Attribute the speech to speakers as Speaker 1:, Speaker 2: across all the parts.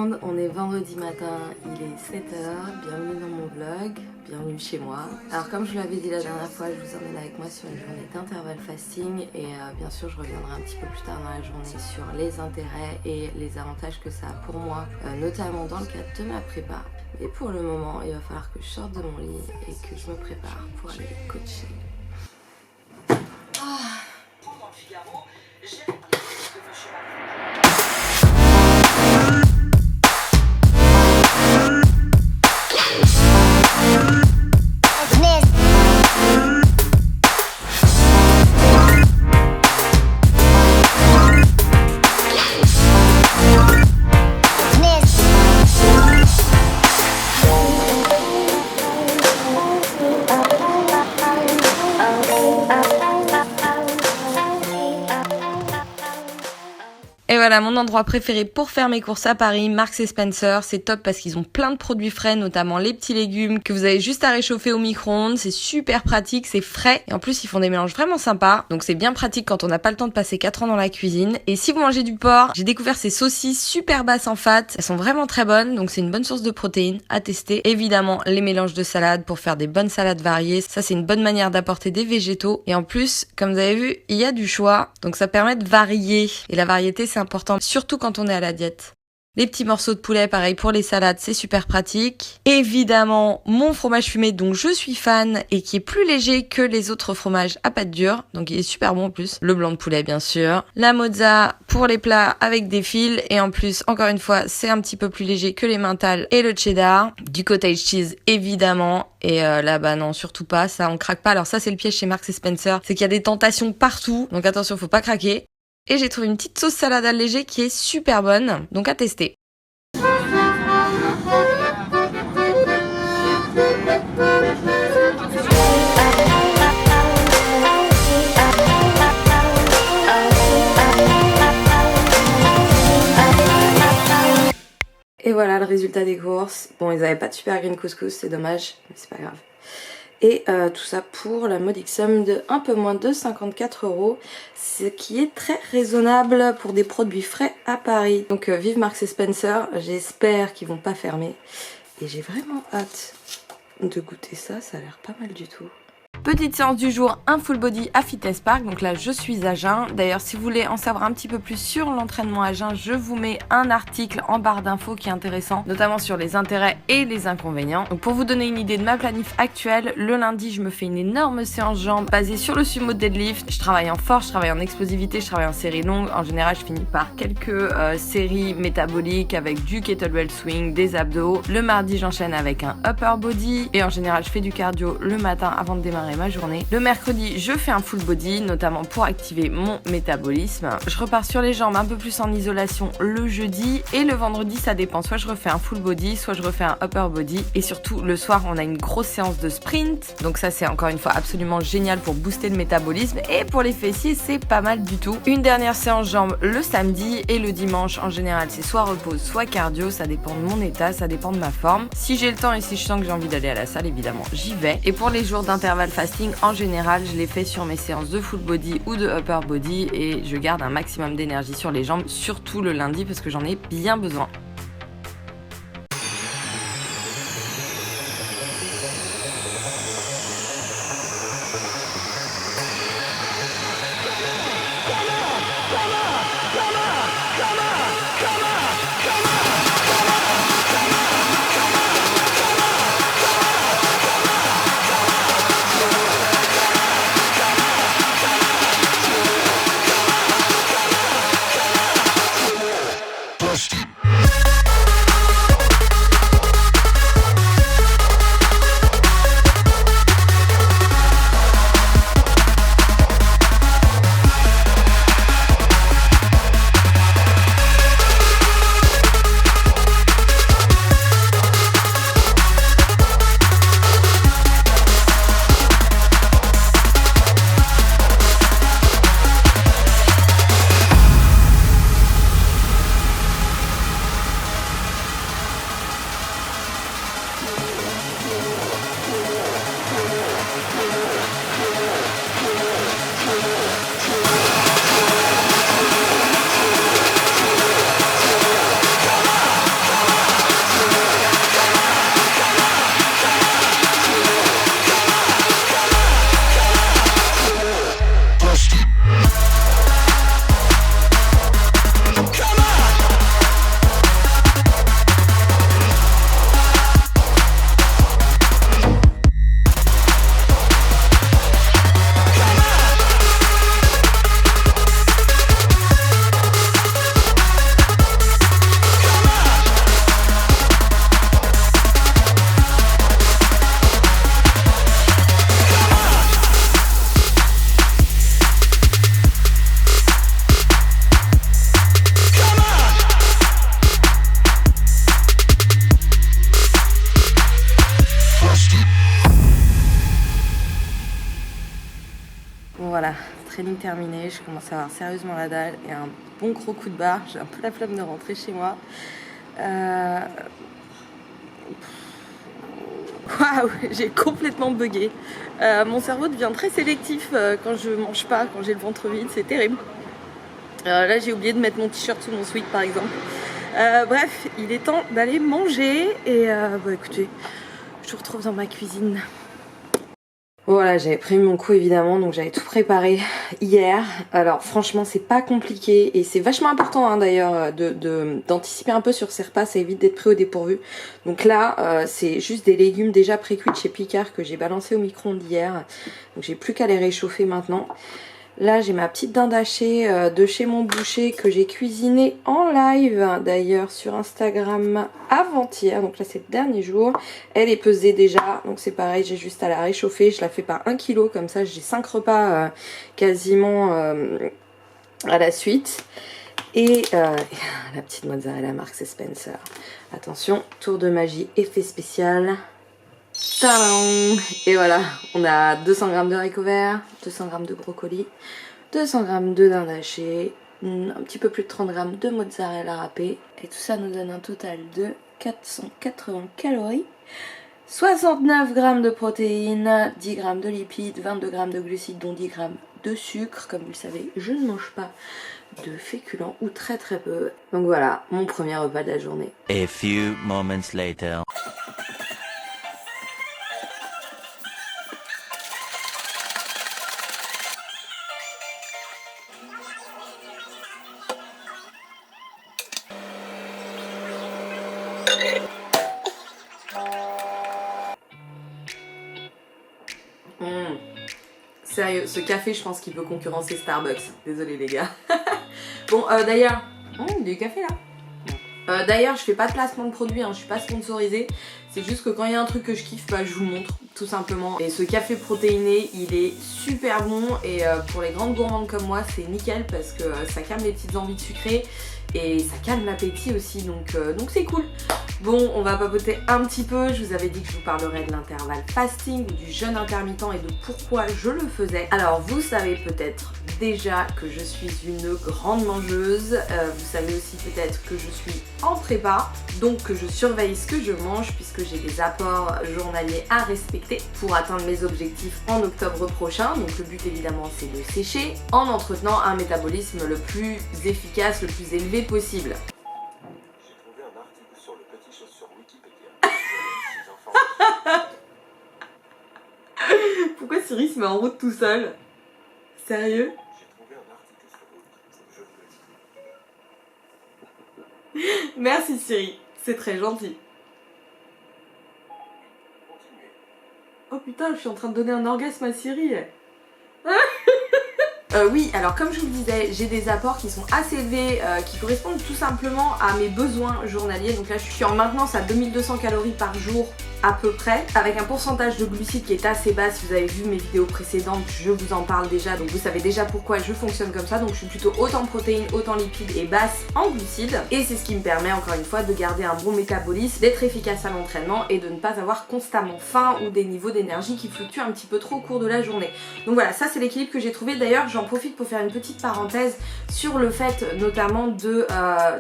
Speaker 1: monde, on est vendredi matin, il est 7h, bienvenue dans mon vlog, bienvenue chez moi. Alors comme je vous l'avais dit la dernière fois, je vous emmène avec moi sur une journée d'intervalle fasting et bien sûr je reviendrai un petit peu plus tard dans la journée sur les intérêts et les avantages que ça a pour moi, notamment dans le cadre de ma prépa. Et pour le moment, il va falloir que je sorte de mon lit et que je me prépare pour aller coacher. Et voilà, mon endroit préféré pour faire mes courses à Paris, Marks & Spencer. C'est top parce qu'ils ont plein de produits frais, notamment les petits légumes que vous avez juste à réchauffer au micro-ondes. C'est super pratique, c'est frais. Et en plus, ils font des mélanges vraiment sympas. Donc c'est bien pratique quand on n'a pas le temps de passer 4 ans dans la cuisine. Et si vous mangez du porc, j'ai découvert ces saucisses super basses en fat. Elles sont vraiment très bonnes, donc c'est une bonne source de protéines à tester. Évidemment, les mélanges de salades pour faire des bonnes salades variées. Ça, c'est une bonne manière d'apporter des végétaux. Et en plus, comme vous avez vu, il y a du choix. Donc ça permet de varier. Et la variété, c'est important, surtout quand on est à la diète. Les petits morceaux de poulet, pareil pour les salades, c'est super pratique. Évidemment, mon fromage fumé dont je suis fan et qui est plus léger que les autres fromages à pâte dure. Donc il est super bon en plus. Le blanc de poulet, bien sûr. La mozza pour les plats avec des fils. Et en plus, encore une fois, c'est un petit peu plus léger que les mentales et le cheddar. Du cottage cheese, évidemment. Et là, bah non, surtout pas. Ça, on craque pas. Alors ça, c'est le piège chez Marks & Spencer. C'est qu'il y a des tentations partout. Donc attention, faut pas craquer. Et j'ai trouvé une petite sauce salade allégée qui est super bonne, donc à tester. Et voilà le résultat des courses. Bon, ils avaient pas de super green couscous, c'est dommage, mais c'est pas grave. Et tout ça pour la modique somme de un peu moins de 54 €, ce qui est très raisonnable pour des produits frais à Paris. Donc vive Marks & Spencer, j'espère qu'ils vont pas fermer. Et j'ai vraiment hâte de goûter ça, ça a l'air pas mal du tout. Petite séance du jour, un full body à Fitness Park, donc là je suis à jeun. D'ailleurs si vous voulez en savoir un petit peu plus sur l'entraînement à jeun, je vous mets un article en barre d'infos qui est intéressant, notamment sur les intérêts et les inconvénients. Donc pour vous donner une idée de ma planif actuelle, le lundi je me fais une énorme séance jambes basée sur le sumo deadlift. Je travaille en force, je travaille en explosivité, je travaille en série longue. En général je finis par quelques séries métaboliques avec du kettlebell swing, des abdos. Le mardi j'enchaîne avec un upper body et en général je fais du cardio le matin avant de démarrer ma journée. Le mercredi, je fais un full body, notamment pour activer mon métabolisme. Je repars sur les jambes un peu plus en isolation le jeudi et le vendredi, ça dépend. Soit je refais un full body, soit je refais un upper body. Et surtout, le soir, on a une grosse séance de sprint. Donc ça, c'est encore une fois absolument génial pour booster le métabolisme. Et pour les fessiers, c'est pas mal du tout. Une dernière séance jambes le samedi et le dimanche, en général, c'est soit repos, soit cardio. Ça dépend de mon état, ça dépend de ma forme. Si j'ai le temps et si je sens que j'ai envie d'aller à la salle, évidemment, j'y vais. Et pour les jours d'intervalle fasting, en général, je les fais sur mes séances de full body ou de upper body et je garde un maximum d'énergie sur les jambes, surtout le lundi parce que j'en ai bien besoin.
Speaker 2: Rusty.
Speaker 1: training terminé, je commence à avoir sérieusement la dalle et un bon gros coup de barre. J'ai un peu la flemme de rentrer chez moi. Waouh, j'ai complètement bugué. Mon cerveau devient très sélectif quand je mange pas, quand j'ai le ventre vide, c'est terrible. Là j'ai oublié de mettre mon t-shirt sous mon sweat par exemple. Bref, il est temps d'aller manger et écoutez, je vous retrouve dans ma cuisine. Voilà, j'avais prévu mon coup évidemment, donc j'avais tout préparé hier. Alors franchement c'est pas compliqué et c'est vachement important hein, d'ailleurs d'anticiper un peu sur ces repas, ça évite d'être pris au dépourvu. Donc là c'est juste des légumes déjà pré-cuits de chez Picard que j'ai balancé au micro-ondes hier. Donc j'ai plus qu'à les réchauffer maintenant. Là j'ai ma petite dinde hachée de chez mon boucher que j'ai cuisinée en live d'ailleurs sur Instagram avant-hier, donc là c'est le dernier jour. Elle est pesée déjà, donc c'est pareil, j'ai juste à la réchauffer, je la fais par 1 kg comme ça j'ai 5 repas quasiment à la suite. Et la petite mozzarella Marks & Spencer. Attention, tour de magie, effet spécial. Tadam! Et voilà, on a 200 g de haricots verts, 200 g de brocoli, 200 g de dinde hachée, un petit peu plus de 30 g de mozzarella râpée. Et tout ça nous donne un total de 480 calories, 69 g de protéines, 10 g de lipides, 22 g de glucides dont 10 g de sucre. Comme vous le savez, je ne mange pas de féculents ou très peu. Donc voilà, mon premier repas de la journée.
Speaker 2: A few moments later.
Speaker 1: Sérieux, ce café je pense qu'il peut concurrencer Starbucks. Désolée les gars. Bon d'ailleurs, du café là. D'ailleurs je fais pas de placement de produit, hein, je suis pas sponsorisée. C'est juste que quand il y a un truc que je kiffe, bah, je vous montre tout simplement. Et ce café protéiné il est super bon et pour les grandes gourmandes comme moi c'est nickel parce que ça calme les petites envies de sucré. Et ça calme l'appétit aussi, donc c'est cool. Bon, on va papoter un petit peu. Je vous avais dit que je vous parlerais de l'intervalle fasting ou du jeûne intermittent et de pourquoi je le faisais. Alors vous savez peut-être déjà que je suis une grande mangeuse. Vous savez aussi peut-être que je suis en prépa, donc que je surveille ce que je mange puisque j'ai des apports journaliers à respecter pour atteindre mes objectifs en octobre prochain. Donc le but évidemment c'est de sécher en entretenant un métabolisme le plus efficace, le plus élevé possible.
Speaker 3: J'ai trouvé un article sur le petit chose sur Wikipédia.
Speaker 1: Pourquoi Siri se met en route tout seul? Sérieux?
Speaker 3: J'ai trouvé un article sur je le lis.
Speaker 1: Merci Siri, c'est très gentil.
Speaker 3: Continuez.
Speaker 1: Oh putain, je suis en train de donner un orgasme à Siri. Oui, alors comme je vous le disais, j'ai des apports qui sont assez élevés, qui correspondent tout simplement à mes besoins journaliers. Donc là je suis en maintenance à 2200 calories par jour à peu près, avec un pourcentage de glucides qui est assez bas. Si vous avez vu mes vidéos précédentes, je vous en parle déjà, donc vous savez déjà pourquoi je fonctionne comme ça. Donc je suis plutôt haute en protéines, haute en lipides et basse en glucides. Et c'est ce qui me permet encore une fois de garder un bon métabolisme, d'être efficace à l'entraînement et de ne pas avoir constamment faim ou des niveaux d'énergie qui fluctuent un petit peu trop au cours de la journée. Donc voilà, ça c'est l'équilibre que j'ai trouvé. D'ailleurs j'en profite pour faire une petite parenthèse sur le fait notamment de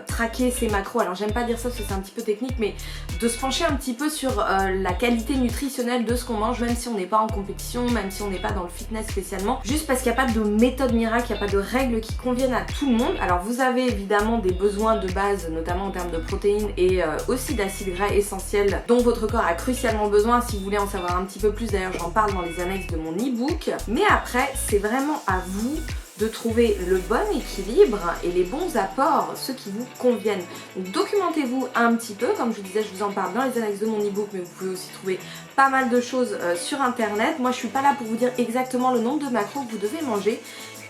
Speaker 1: traquer ses macros. Alors j'aime pas dire ça parce que c'est un petit peu technique, mais de se pencher un petit peu sur la qualité nutritionnelle de ce qu'on mange, même si on n'est pas en compétition, même si on n'est pas dans le fitness spécialement, juste parce qu'il n'y a pas de méthode miracle, il n'y a pas de règles qui conviennent à tout le monde. Alors vous avez évidemment des besoins de base, notamment en termes de protéines et aussi d'acides gras essentiels dont votre corps a crucialement besoin. Si vous voulez en savoir un petit peu plus, d'ailleurs j'en parle dans les annexes de mon e-book. Mais après c'est vraiment à vous de trouver le bon équilibre et les bons apports, ceux qui vous conviennent. Donc documentez-vous un petit peu, comme je vous disais, je vous en parle dans les annexes de mon e-book, mais vous pouvez aussi trouver pas mal de choses sur internet. Moi je suis pas là pour vous dire exactement le nombre de macros que vous devez manger.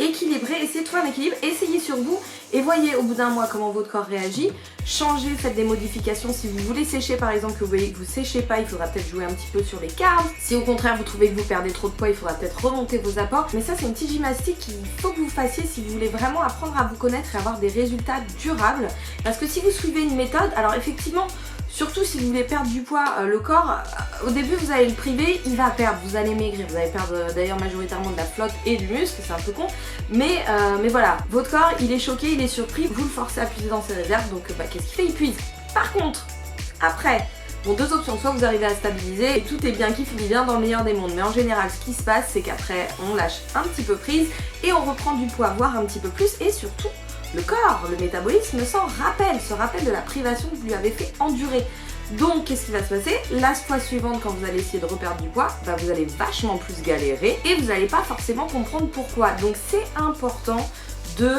Speaker 1: Équilibrez, essayez de trouver un équilibre, essayez sur vous et voyez au bout d'un mois comment votre corps réagit. Changez, faites des modifications. Si vous voulez sécher par exemple, que vous voyez que vous séchez pas, il faudra peut-être jouer un petit peu sur les carbs. Si au contraire vous trouvez que vous perdez trop de poids, il faudra peut-être remonter vos apports. Mais ça c'est une petite gymnastique qu'il faut que vous fassiez si vous voulez vraiment apprendre à vous connaître et avoir des résultats durables. Parce que si vous suivez une méthode, alors effectivement Surtout si vous voulez perdre du poids, le corps, au début vous allez le priver, il va perdre, vous allez maigrir, vous allez perdre d'ailleurs majoritairement de la flotte et du muscle, c'est un peu con, mais voilà, votre corps il est choqué, il est surpris, vous le forcez à puiser dans ses réserves, donc qu'est-ce qu'il fait? Il puise. Par contre, après, bon, deux options, soit vous arrivez à stabiliser et tout est bien qui finit bien dans le meilleur des mondes, mais en général ce qui se passe c'est qu'après on lâche un petit peu prise et on reprend du poids, voire un petit peu plus, et surtout le corps, le métabolisme se rappelle de la privation que vous lui avez fait endurer. Donc qu'est-ce qui va se passer? La fois suivante, quand vous allez essayer de reperdre du poids, bah, vous allez vachement plus galérer et vous n'allez pas forcément comprendre pourquoi. Donc c'est important de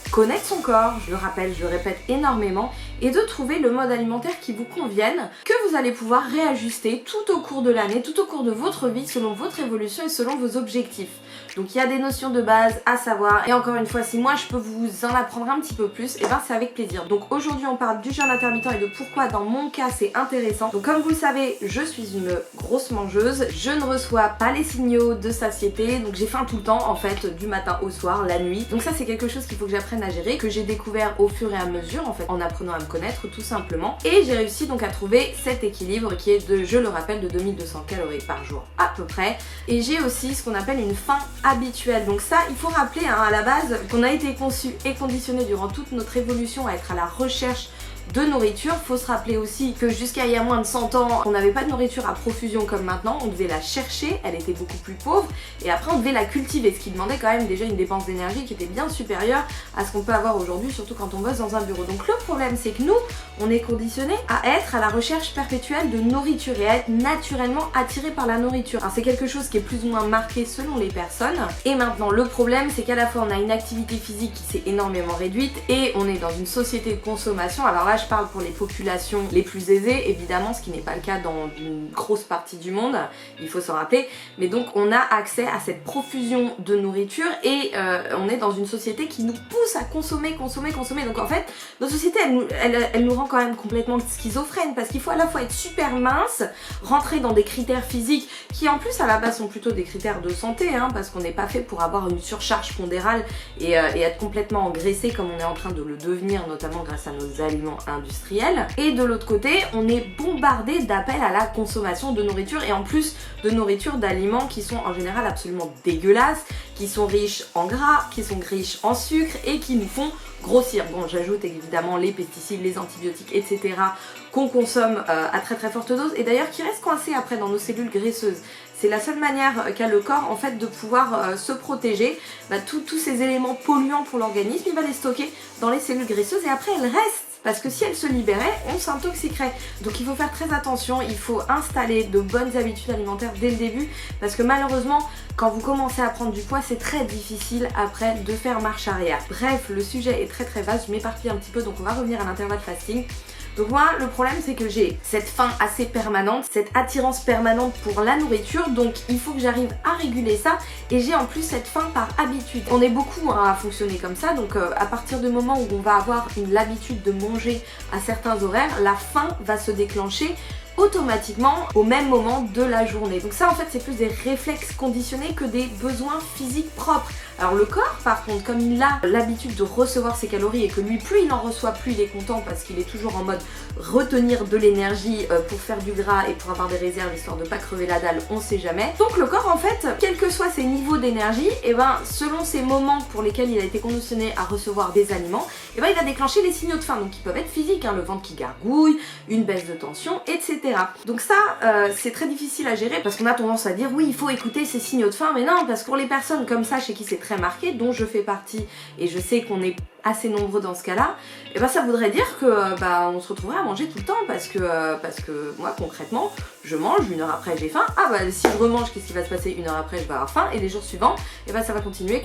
Speaker 1: connaître son corps, je le rappelle, je le répète énormément, et de trouver le mode alimentaire qui vous convienne, que vous allez pouvoir réajuster tout au cours de l'année, tout au cours de votre vie, selon votre évolution et selon vos objectifs. Donc il y a des notions de base à savoir, et encore une fois, si moi je peux vous en apprendre un petit peu plus, et ben c'est avec plaisir. Donc aujourd'hui on parle du jeûne intermittent et de pourquoi dans mon cas c'est intéressant. Donc comme vous le savez, je suis une grosse mangeuse, je ne reçois pas les signaux de satiété, donc j'ai faim tout le temps en fait, du matin au soir, la nuit. Donc ça c'est quelque chose qu'il faut que j'apprenne à gérer, que j'ai découvert au fur et à mesure en fait, en apprenant à me connaître tout simplement. Et j'ai réussi donc à trouver cet équilibre qui est de, je le rappelle, de 2200 calories par jour à peu près. Et j'ai aussi ce qu'on appelle une faim habituelle. Donc ça, il faut rappeler à la base qu'on a été conçu et conditionné durant toute notre évolution à être à la recherche de nourriture. Faut se rappeler aussi que jusqu'à il y a moins de 100 ans, on n'avait pas de nourriture à profusion comme maintenant, on devait la chercher, elle était beaucoup plus pauvre, et après on devait la cultiver, ce qui demandait quand même déjà une dépense d'énergie qui était bien supérieure à ce qu'on peut avoir aujourd'hui, surtout quand on bosse dans un bureau. Donc le problème c'est que nous, on est conditionné à être à la recherche perpétuelle de nourriture et à être naturellement attiré par la nourriture. Alors c'est quelque chose qui est plus ou moins marqué selon les personnes, et maintenant le problème c'est qu'à la fois on a une activité physique qui s'est énormément réduite, et on est dans une société de consommation. Alors là je parle pour les populations les plus aisées, évidemment, ce qui n'est pas le cas dans une grosse partie du monde, il faut s'en rappeler, mais donc on a accès à cette profusion de nourriture et on est dans une société qui nous pousse à consommer, donc en fait, notre société elle nous rend quand même complètement schizophrène, parce qu'il faut à la fois être super mince, rentrer dans des critères physiques qui en plus à la base sont plutôt des critères de santé, hein, parce qu'on n'est pas fait pour avoir une surcharge pondérale et être complètement engraissé comme on est en train de le devenir, notamment grâce à nos aliments industriels. Et de l'autre côté, on est bombardé d'appels à la consommation de nourriture, et en plus de nourriture, d'aliments qui sont en général absolument dégueulasses, qui sont riches en gras, qui sont riches en sucre et qui nous font grossir. Bon, j'ajoute évidemment les pesticides, les antibiotiques, etc. qu'on consomme à très très forte dose, et d'ailleurs qui restent coincés après dans nos cellules graisseuses. C'est la seule manière qu'a le corps en fait de pouvoir se protéger. Tous ces éléments polluants pour l'organisme, il va les stocker dans les cellules graisseuses et après elles restent. Parce que si elle se libérait, on s'intoxiquerait. Donc il faut faire très attention, il faut installer de bonnes habitudes alimentaires dès le début, parce que malheureusement, quand vous commencez à prendre du poids, c'est très difficile après de faire marche arrière. Bref, le sujet est très très vaste, je m'éparpille un petit peu, donc on va revenir à l'intervalle fasting. Donc moi, le problème c'est que j'ai cette faim assez permanente, cette attirance permanente pour la nourriture, donc il faut que j'arrive à réguler ça, et j'ai en plus cette faim par habitude. On est beaucoup à fonctionner comme ça, donc à partir du moment où on va avoir l'habitude de manger à certains horaires, la faim va se déclencher automatiquement au même moment de la journée. Donc ça en fait c'est plus des réflexes conditionnés que des besoins physiques propres. Alors le corps par contre, comme il a l'habitude de recevoir ses calories et que lui plus il en reçoit plus il est content, parce qu'il est toujours en mode retenir de l'énergie pour faire du gras et pour avoir des réserves histoire de pas crever la dalle, on sait jamais. Donc le corps en fait, quels que soient ses niveaux d'énergie, et selon ces moments pour lesquels il a été conditionné à recevoir des aliments, il va déclencher les signaux de faim, donc qui peuvent être physiques, hein, le ventre qui gargouille, une baisse de tension, etc. Donc ça c'est très difficile à gérer, parce qu'on a tendance à dire oui il faut écouter ces signaux de faim, mais non, parce que pour les personnes comme ça chez qui c'est très marqué, dont je fais partie, et je sais qu'on est assez nombreux dans ce cas-là, et ça voudrait dire que on se retrouverait à manger tout le temps, parce que moi concrètement je mange, une heure après j'ai faim, si je remange qu'est-ce qui va se passer, une heure après je vais avoir faim, et les jours suivants ça va continuer.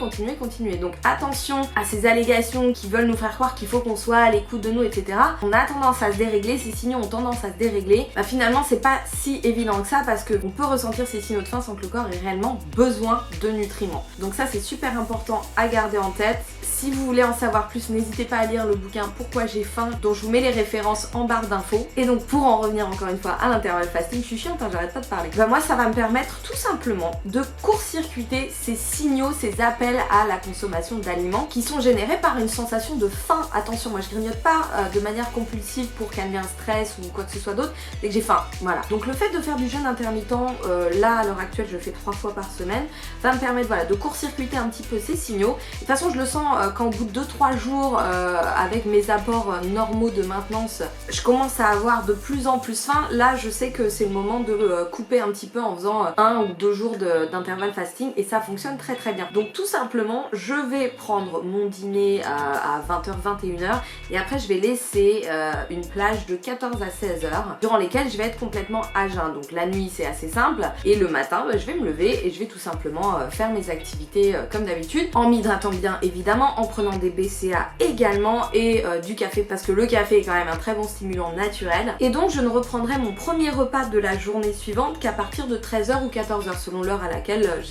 Speaker 1: Donc attention à ces allégations qui veulent nous faire croire qu'il faut qu'on soit à l'écoute de nous, etc. On a tendance à se dérégler, ces signaux ont tendance à se dérégler. Finalement c'est pas si évident que ça, parce qu'on peut ressentir ces signaux de faim sans que le corps ait réellement besoin de nutriments. Donc ça c'est super important à garder en tête. Si vous voulez en savoir plus, n'hésitez pas à lire le bouquin Pourquoi j'ai faim, dont je vous mets les références en barre d'infos. Et donc pour en revenir encore une fois à l'intervalle fasting, je suis chiante, hein, j'arrête pas de parler. Bah moi ça va me permettre tout simplement de court-circuiter ces signaux, ces appels à la consommation d'aliments qui sont générés par une sensation de faim. Attention, moi je grignote pas de manière compulsive pour calmer un stress ou quoi que ce soit d'autre, c'est que j'ai faim, voilà. Donc le fait de faire du jeûne intermittent, là à l'heure actuelle je le fais 3 fois par semaine, va me permettre voilà, de court-circuiter un petit peu ces signaux. De toute façon je le sens quand au bout de 2-3 jours avec mes apports normaux de maintenance, je commence à avoir de plus en plus faim. Là je sais que c'est le moment de couper un petit peu en faisant 1 ou 2 jours d'intervalle fasting et ça fonctionne très très bien. Donc tout simplement je vais prendre mon dîner à 20h, 21h et après je vais laisser une plage de 14 à 16h durant lesquelles je vais être complètement à jeun. Donc la nuit c'est assez simple et le matin bah, je vais me lever et je vais tout simplement faire mes activités comme d'habitude en m'hydratant bien évidemment, en prenant des BCA également et du café parce que le café est quand même un très bon stimulant naturel. Et donc je ne reprendrai mon premier repas de la journée suivante qu'à partir de 13h ou 14h selon l'heure à laquelle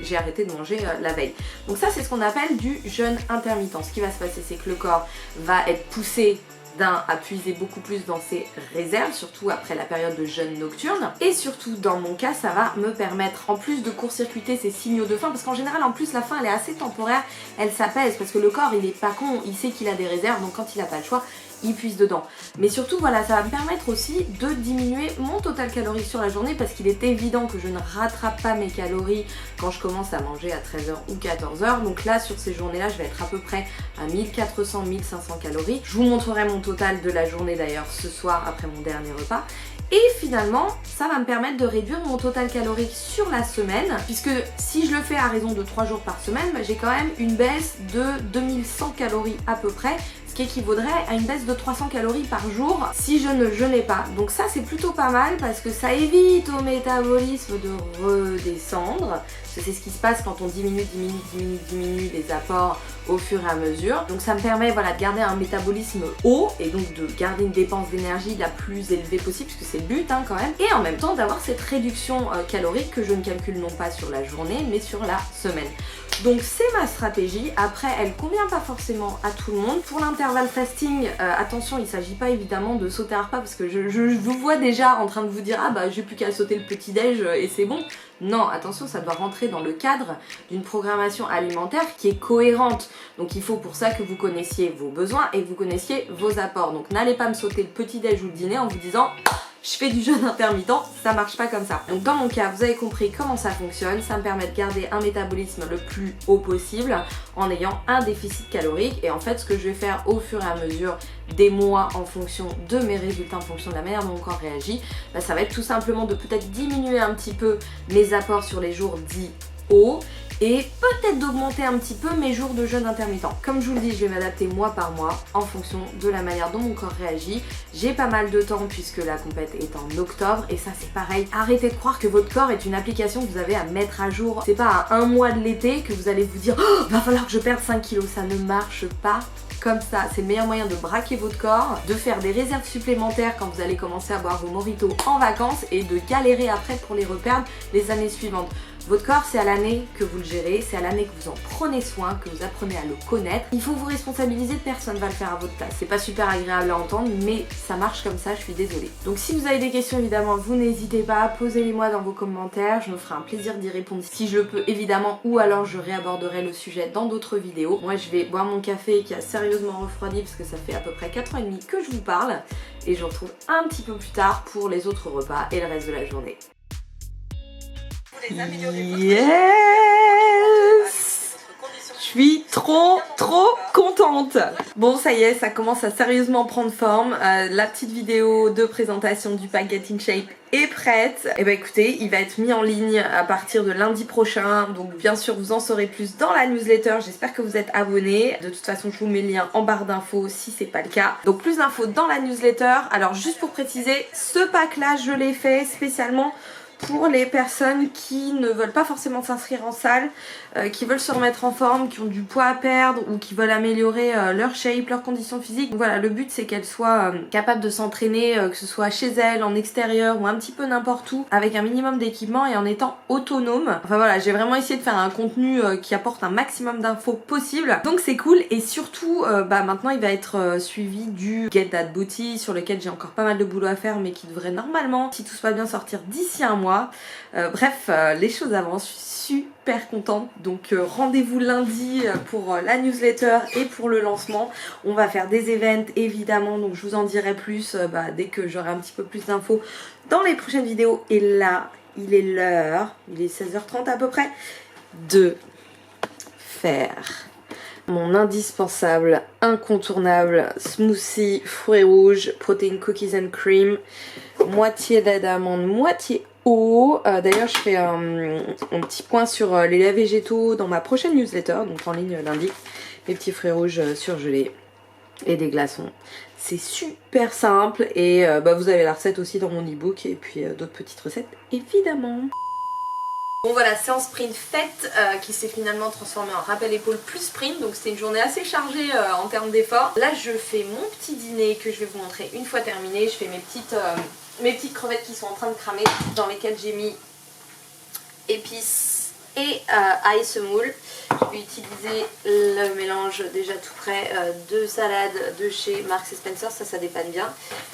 Speaker 1: j'ai arrêté de manger la veille. Donc ça c'est ce qu'on appelle du jeûne intermittent. Ce qui va se passer c'est que le corps va être poussé à puiser beaucoup plus dans ses réserves, surtout après la période de jeûne nocturne. Et surtout dans mon cas ça va me permettre en plus de court-circuiter ces signaux de faim, parce qu'en général en plus la faim elle est assez temporaire, elle s'apaise parce que le corps il est pas con, il sait qu'il a des réserves, donc quand il a pas le choix il puise dedans. Mais surtout voilà, ça va me permettre aussi de diminuer mon total calorique sur la journée parce qu'il est évident que je ne rattrape pas mes calories quand je commence à manger à 13h ou 14h. Donc là sur ces journées là je vais être à peu près à 1400-1500 calories. Je vous montrerai mon total de la journée d'ailleurs ce soir après mon dernier repas. Et finalement, ça va me permettre de réduire mon total calorique sur la semaine, puisque si je le fais à raison de 3 jours par semaine, bah, j'ai quand même une baisse de 2100 calories à peu près, ce qui équivaudrait à une baisse de 300 calories par jour si je ne jeûnais pas. Donc ça c'est plutôt pas mal parce que ça évite au métabolisme de redescendre. C'est ce qui se passe quand on diminue les apports au fur et à mesure. Donc ça me permet voilà, de garder un métabolisme haut et donc de garder une dépense d'énergie la plus élevée possible, puisque c'est le but hein, quand même. Et en même temps d'avoir cette réduction calorique que je ne calcule non pas sur la journée mais sur la semaine. Donc c'est ma stratégie. Après elle convient pas forcément à tout le monde. Pour l'intervalle fasting, attention, il s'agit pas évidemment de sauter un repas parce que je vous vois déjà en train de vous dire ah bah j'ai plus qu'à sauter le petit déj et c'est bon. Non, attention, ça doit rentrer dans le cadre d'une programmation alimentaire qui est cohérente. Donc il faut pour ça que vous connaissiez vos besoins et que vous connaissiez vos apports. Donc n'allez pas me sauter le petit déj ou le dîner en vous disant je fais du jeûne intermittent, ça marche pas comme ça. Donc dans mon cas, vous avez compris comment ça fonctionne, ça me permet de garder un métabolisme le plus haut possible en ayant un déficit calorique. Et en fait, ce que je vais faire au fur et à mesure des mois en fonction de mes résultats, en fonction de la manière dont mon corps réagit, bah, ça va être tout simplement de peut-être diminuer un petit peu mes apports sur les jours dits hauts et peut-être d'augmenter un petit peu mes jours de jeûne intermittent. Comme je vous le dis, je vais m'adapter mois par mois en fonction de la manière dont mon corps réagit. J'ai pas mal de temps puisque la compète est en octobre et ça c'est pareil. Arrêtez de croire que votre corps est une application que vous avez à mettre à jour. C'est pas à 1 mois de l'été que vous allez vous dire oh, va falloir que je perde 5 kilos. Ça ne marche pas comme ça. C'est le meilleur moyen de braquer votre corps, de faire des réserves supplémentaires quand vous allez commencer à boire vos mojitos en vacances et de galérer après pour les reperdre les années suivantes. Votre corps, c'est à l'année que vous le gérez, c'est à l'année que vous en prenez soin, que vous apprenez à le connaître. Il faut vous responsabiliser, personne va le faire à votre place. C'est pas super agréable à entendre, mais ça marche comme ça, je suis désolée. Donc si vous avez des questions, évidemment, vous n'hésitez pas, posez-les-moi dans vos commentaires, je me ferai un plaisir d'y répondre si je le peux, évidemment, ou alors je réaborderai le sujet dans d'autres vidéos. Moi, je vais boire mon café qui a sérieusement refroidi parce que ça fait à peu près 4h30 que je vous parle, et je vous retrouve un petit peu plus tard pour les autres repas et le reste de la journée. Yes! Je suis trop contente. Bon, ça y est, ça commence à sérieusement prendre forme. La petite vidéo de présentation du pack Get in Shape est prête. Et bah écoutez, il va être mis en ligne à partir de lundi prochain. Donc bien sûr, vous en saurez plus dans la newsletter. J'espère que vous êtes abonnés. De toute façon, je vous mets le lien en barre d'infos si c'est pas le cas. Donc plus d'infos dans la newsletter. Alors juste pour préciser, ce pack là, je l'ai fait spécialement pour les personnes qui ne veulent pas forcément s'inscrire en salle, qui veulent se remettre en forme, qui ont du poids à perdre ou qui veulent améliorer leur shape, leurs conditions physiques. Donc voilà, le but c'est qu'elles soient capables de s'entraîner, que ce soit chez elles, en extérieur ou un petit peu n'importe où, avec un minimum d'équipement et en étant autonome. Enfin voilà, j'ai vraiment essayé de faire un contenu qui apporte un maximum d'infos possible. Donc c'est cool et surtout maintenant il va être suivi du Get That Booty sur lequel j'ai encore pas mal de boulot à faire mais qui devrait normalement, si tout se passe bien, sortir d'ici un mois. Bref, les choses avancent, je suis super contente. Donc rendez-vous lundi pour la newsletter et pour le lancement. On va faire des events évidemment, donc je vous en dirai plus dès que j'aurai un petit peu plus d'infos dans les prochaines vidéos. Et là, il est l'heure, il est 16h30 à peu près, de faire mon indispensable, incontournable smoothie fruits rouges, protein cookies and cream, moitié lait d'amande, moitié eau. D'ailleurs je fais un petit point sur les laits végétaux dans ma prochaine newsletter, donc en ligne lundi. Les petits fruits rouges surgelés et des glaçons. C'est super simple et vous avez la recette aussi dans mon ebook et puis d'autres petites recettes évidemment. Bon voilà, séance sprint faite qui s'est finalement transformée en rappel épaule plus sprint. Donc c'était une journée assez chargée en termes d'efforts. Là je fais mon petit dîner que je vais vous montrer une fois terminé. Je fais mes petites crevettes qui sont en train de cramer, dans lesquelles j'ai mis épices et ail semoule. Je vais utiliser le mélange déjà tout prêt de salade de chez Marks & Spencer, ça dépanne bien.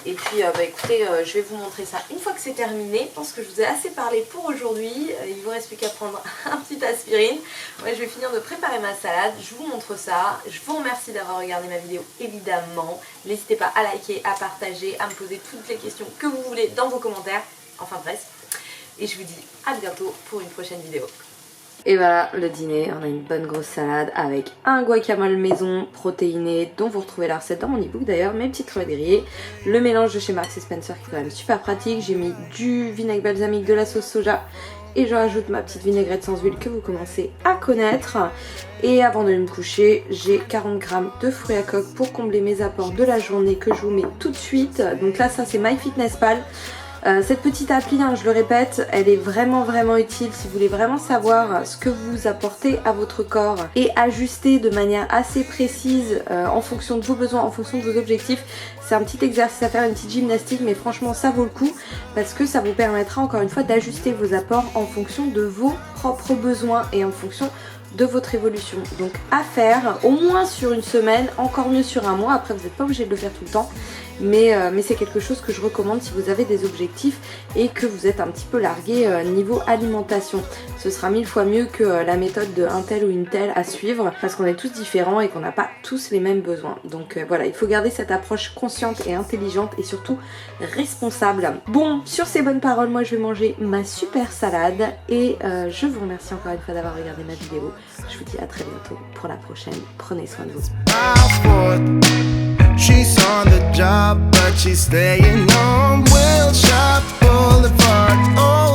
Speaker 1: Et puis écoutez, je vais vous montrer ça une fois que c'est terminé. Je pense que je vous ai assez parlé pour aujourd'hui. Il vous reste plus qu'à prendre un petit aspirine. Ouais, je vais finir de préparer ma salade, je vous montre ça. Je vous remercie d'avoir regardé ma vidéo évidemment. N'hésitez pas à liker, à partager, à me poser toutes les questions que vous voulez dans vos commentaires. Enfin bref. Et je vous dis à bientôt pour une prochaine vidéo. Et voilà le dîner, on a une bonne grosse salade avec un guacamole maison protéiné dont vous retrouvez la recette dans mon ebook d'ailleurs, mes petites crevettes grillées, le mélange de chez Marks & Spencer qui est quand même super pratique, j'ai mis du vinaigre balsamique, de la sauce soja et je rajoute ma petite vinaigrette sans huile que vous commencez à connaître. Et avant de me coucher, j'ai 40 g de fruits à coque pour combler mes apports de la journée que je vous mets tout de suite. Donc là ça c'est MyFitnessPal. Cette petite appli, je le répète, elle est vraiment utile si vous voulez vraiment savoir ce que vous apportez à votre corps et ajuster de manière assez précise en fonction de vos besoins, en fonction de vos objectifs. C'est un petit exercice à faire, une petite gymnastique, mais franchement ça vaut le coup parce que ça vous permettra encore une fois d'ajuster vos apports en fonction de vos propres besoins et en fonction de votre évolution. Donc à faire au moins sur une semaine, encore mieux sur un mois. Après vous n'êtes pas obligé de le faire tout le temps, mais c'est quelque chose que je recommande si vous avez des objectifs et que vous êtes un petit peu largué niveau alimentation. Ce sera 1000 fois mieux que la méthode de un tel ou une telle à suivre parce qu'on est tous différents et qu'on n'a pas tous les mêmes besoins. Donc voilà, il faut garder cette approche consciente et intelligente et surtout responsable. Bon, sur ces bonnes paroles, moi je vais manger ma super salade et je vous remercie encore une fois d'avoir regardé ma vidéo. Je vous dis à très bientôt pour la prochaine. Prenez soin de vous.
Speaker 4: She's on the job, but she's staying on Wilshire Boulevard. Oh.